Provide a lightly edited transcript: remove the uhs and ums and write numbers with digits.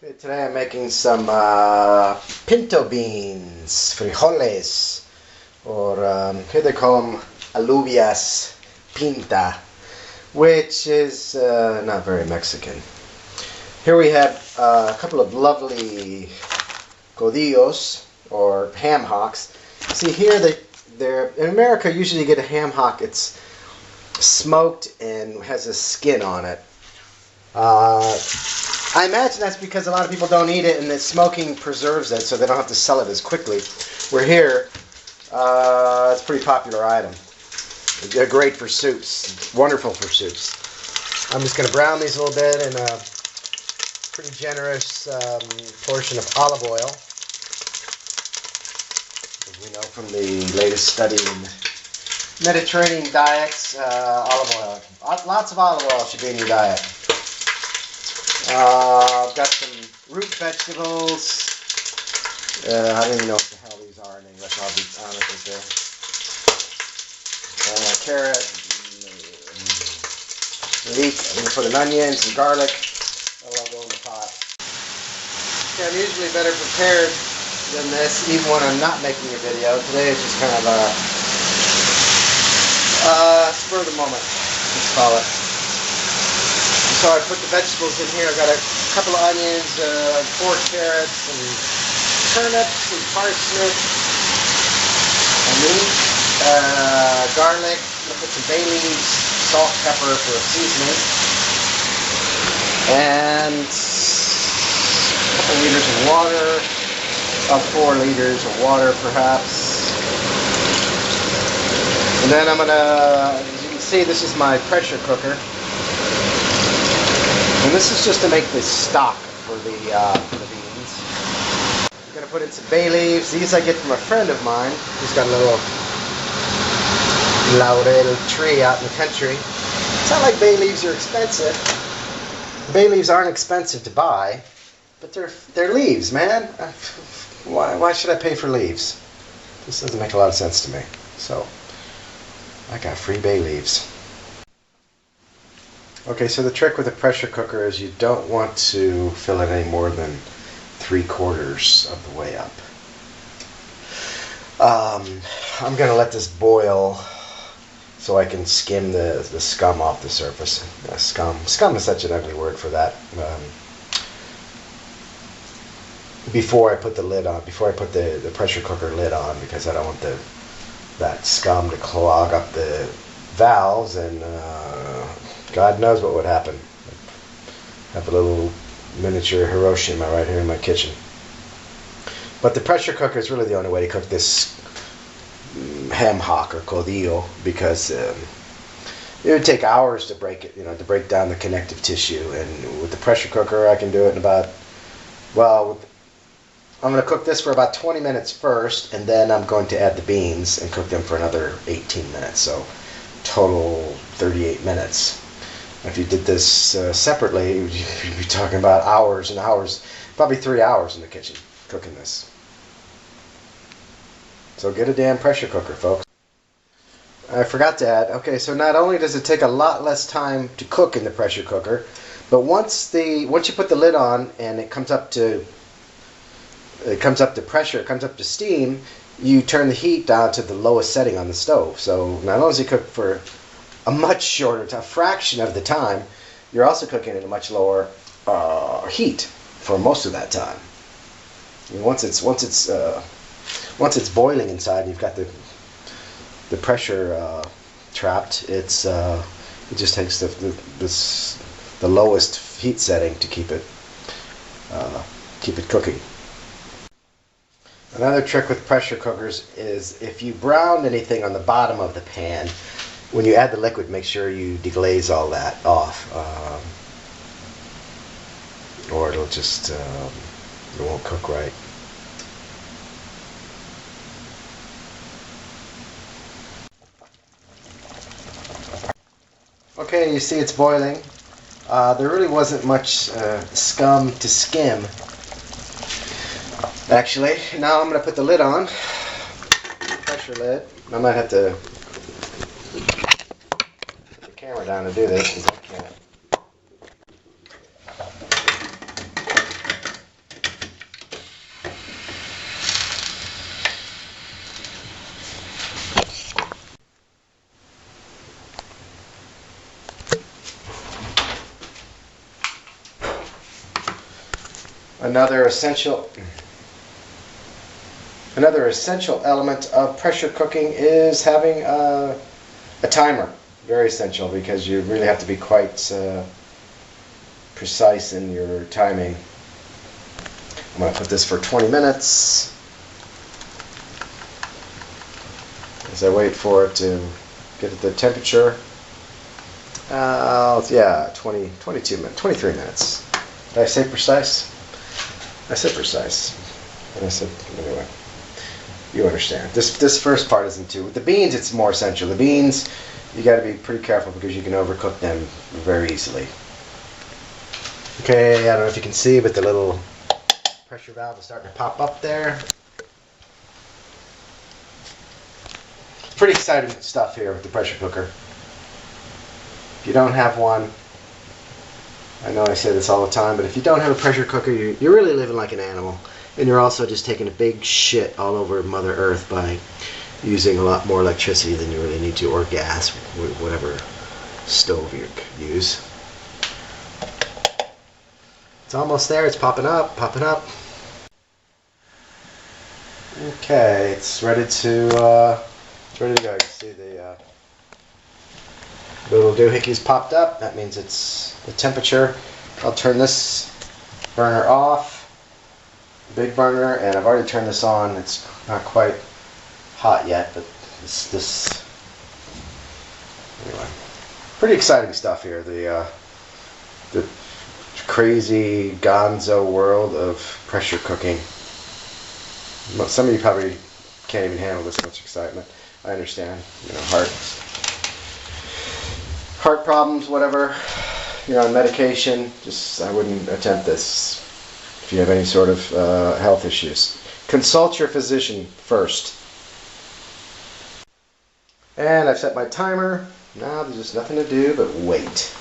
Okay, today I'm making some pinto beans, frijoles, or here they call them alubias pinta, which is not very Mexican. Here we have a couple of lovely codillos, or ham hocks. See here, they're in America. Usually you get a ham hock. It's smoked and has a skin on it. I imagine that's because a lot of people don't eat it and the smoking preserves it so they don't have to sell it as quickly. Where here, it's a pretty popular item. They're great for soups. Wonderful for soups. I'm just going to brown these a little bit in a pretty generous portion of olive oil. As we know from the latest study in Mediterranean diets, olive oil. Lots of olive oil should be in your diet. I've got some root vegetables. I don't even know what the hell these are in English, I'll be honest with you. Carrot, leek. I'm going to put an onion, some garlic. That'll all go in the pot. Okay, I'm usually better prepared than this, even when I'm not making a video. Today is just kind of a spur of the moment, let's call it. So I put the vegetables in here. I've got a couple of onions, 4 carrots, some turnips, some parsnip, onion, garlic. I'm going to put some bay leaves, salt, pepper for seasoning, and a couple liters of water, about 4 liters of water perhaps. And then I'm going to, as you can see, this is my pressure cooker. And this is just to make the stock for the beans. I'm going to put in some bay leaves. These I get from a friend of mine who's got a little laurel tree out in the country. It's not like bay leaves are expensive. Bay leaves aren't expensive to buy, but they're leaves, man. Why should I pay for leaves? This doesn't make a lot of sense to me. So I got free bay leaves. Okay, so the trick with a pressure cooker is you don't want to fill it any more than 3/4 of the way up. I'm going to let this boil so I can skim the scum off the surface. Scum is such an ugly word for that. Before I put the lid on, before I put the pressure cooker lid on, because I don't want that scum to clog up the valves and God knows what would happen. I have a little miniature Hiroshima right here in my kitchen. But the pressure cooker is really the only way to cook this ham hock or codillo, because it would take hours to break it, to break down the connective tissue. And with the pressure cooker, I can do it in about, I'm going to cook this for about 20 minutes first, and then I'm going to add the beans and cook them for another 18 minutes. So total 38 minutes. If you did this separately, you'd be talking about hours and hours, probably 3 hours in the kitchen cooking this. So get a damn pressure cooker, folks. I forgot to add, okay, so not only does it take a lot less time to cook in the pressure cooker, but once you put the lid on and it comes up to pressure, it comes up to steam, you turn the heat down to the lowest setting on the stove. So not only does it cook for a much shorter time, a fraction of the time, you're also cooking at a much lower heat for most of that time. And once it's boiling inside and you've got the pressure trapped, it just takes the lowest heat setting to keep it cooking. Another trick with pressure cookers is if you browned anything on the bottom of the pan, when you add the liquid, make sure you deglaze all that off, or it'll just it won't cook right. Okay, you see it's boiling. There really wasn't much scum to skim. Actually, now I'm going to put the lid on, pressure lid. I might have to put the camera down to do this because I can't. Another essential element of pressure cooking is having a timer. Very essential, because you really have to be quite precise in your timing. I'm going to put this for 20 minutes as I wait for it to get at the temperature. Yeah, 22 minutes, 23 minutes. Did I say precise? I said precise. And I said, anyway, you understand. This first part isn't too. With the beans, it's more essential. The beans, you got to be pretty careful because you can overcook them very easily. Okay, I don't know if you can see, but the little pressure valve is starting to pop up there. Pretty exciting stuff here with the pressure cooker. If you don't have one, I know I say this all the time, but if you don't have a pressure cooker, you're really living like an animal. And you're also just taking a big shit all over Mother Earth by using a lot more electricity than you really need to, or gas, whatever stove you use. It's almost there. It's popping up, popping up. Okay, it's ready to go. You can see the little doohickeys popped up. That means it's the temperature. I'll turn this burner off, big burner, and I've already turned this on. It's not quite hot yet, but this anyway. Pretty exciting stuff here. The crazy gonzo world of pressure cooking. Some of you probably can't even handle this much excitement. I understand, heart problems, whatever, on medication. I wouldn't attempt this if you have any sort of health issues. Consult your physician first. And I've set my timer. Now there's just nothing to do but wait.